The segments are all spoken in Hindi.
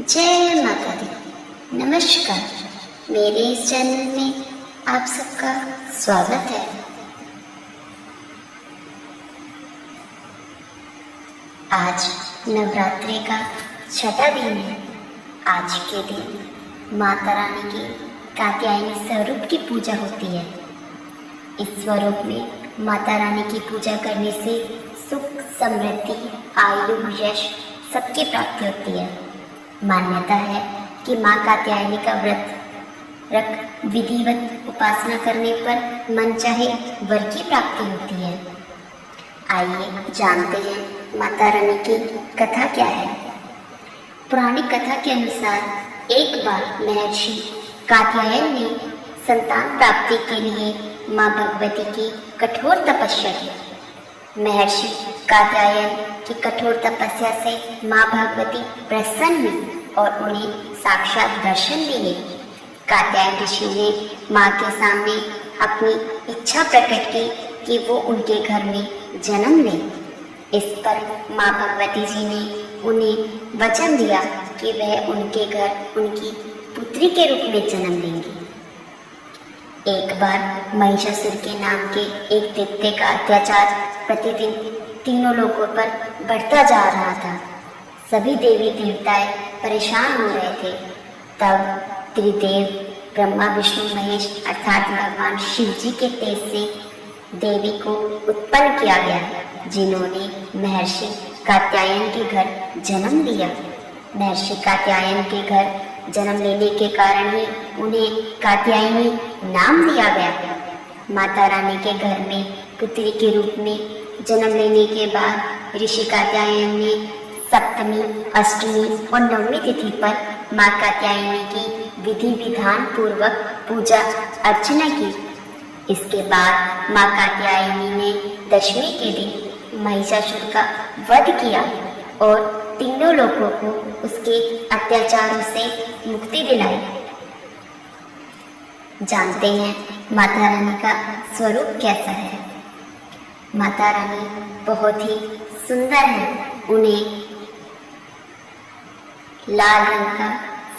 जय माता दी। नमस्कार, मेरे इस चैनल में आप सबका स्वागत है। आज नवरात्रि का छठा दिन है। आज के दिन माता रानी की कात्यायनी स्वरूप की पूजा होती है। इस स्वरूप में माता रानी की पूजा करने से सुख, समृद्धि, आयु, यश सबकी प्राप्ति होती है। मान्यता है कि माँ कात्यायनी का व्रत रख विधिवत उपासना करने पर मन चाहे वर की प्राप्ति होती है। आइए जानते हैं माता रानी की कथा क्या है। पुरानी कथा के अनुसार एक बार महर्षि कात्यायन ने संतान प्राप्ति के लिए माँ भगवती की कठोर तपस्या की। महर्षि कात्यायन की कठोर तपस्या से माँ भगवती प्रसन्न हुई और उन्हें साक्षात दर्शन दिए। कात्यायन ऋषि ने माँ के सामने अपनी इच्छा प्रकट की कि वो उनके घर में जन्म ले। इस पर माँ भगवती जी ने उन्हें वचन दिया कि वह उनके घर उनकी पुत्री के रूप में जन्म लेंगी। एक बार महिषासुर के नाम के एक दैत्य का अत्याचार प्रतिदिन तीनों लोगों पर बढ़ता जा रहा था। सभी देवी देवताएं परेशान हो रहे थे। तब त्रिदेव ब्रह्मा, विष्णु, महेश अर्थात भगवान शिव जी के तेज से देवी को उत्पन्न किया गया, जिन्होंने महर्षि कात्यायन के घर जन्म लिया। महर्षि कात्यायन के घर जन्म लेने के कारण ही उन्हें कात्यायनी नाम दिया गया। माता रानी के घर में पुत्री के रूप में जन्म लेने के बाद ऋषि कात्यायन ने सप्तमी, अष्टमी और नवमी तिथि पर माँ कात्यायनी की विधि विधान पूर्वक पूजा अर्चना की। इसके बाद माँ कात्यायनी ने दशमी के दिन महिषासुर का वध किया और तीनों लोगों को उसके अत्याचारों से मुक्ति दिलाई। जानते हैं माता रानी का स्वरूप कैसा है। माता रानी बहुत ही सुंदर है। उन्हें लाल रंग का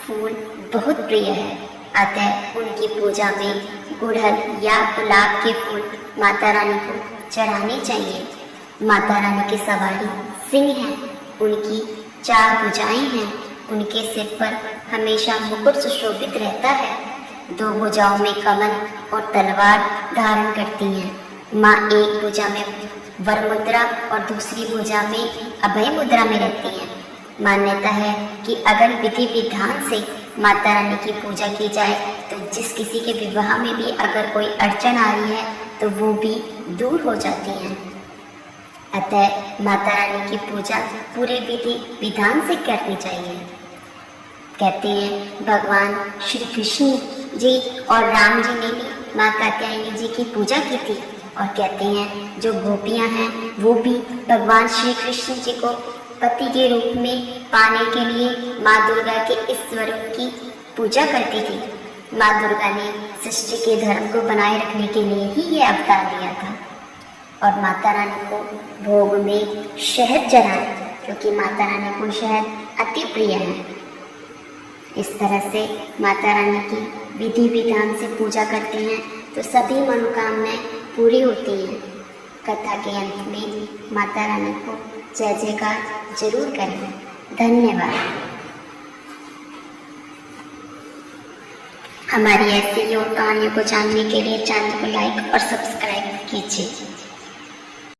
फूल बहुत प्रिय है, अतः उनकी पूजा में गुड़हल या गुलाब के फूल माता रानी को चढ़ाने चाहिए। माता रानी की सवारी सिंह है, उनकी 4 भुजाएं हैं। उनके सिर पर हमेशा मुकुट सुशोभित रहता है। 2 भुजाओं में कमल और तलवार धारण करती हैं। माँ एक भुजा में वर मुद्रा और दूसरी भुजा में अभय मुद्रा में रहती हैं। मान्यता है कि अगर विधि विधान से माता रानी की पूजा की जाए तो जिस किसी के विवाह में भी अगर कोई अड़चन आ रही है तो वो भी दूर हो जाती है। अतः माता रानी की पूजा पूरे विधि विधान से करनी चाहिए। कहते हैं भगवान श्री कृष्ण जी और राम जी ने भी माँ कात्यायनी जी की पूजा की थी और कहते हैं जो गोपियाँ हैं वो भी भगवान श्री कृष्ण जी को पति के रूप में पाने के लिए माँ दुर्गा के इस स्वरूप की पूजा करती थी। माँ दुर्गा ने सृष्टि के धर्म को बनाए रखने के लिए ही ये अवतार लिया था। और माता रानी को भोग में शहद चढ़ाएं, क्योंकि माता रानी को शहद अति प्रिय है। इस तरह से माता रानी की विधि विधान से पूजा करते हैं तो सभी मनोकामनाएं पूरी होती हैं। कथा के अंत में माता रानी को जय जयकार जरूर करें। धन्यवाद। हमारी ऐसी और कहानियों को जानने के लिए चैनल को लाइक और सब्सक्राइब कीजिए।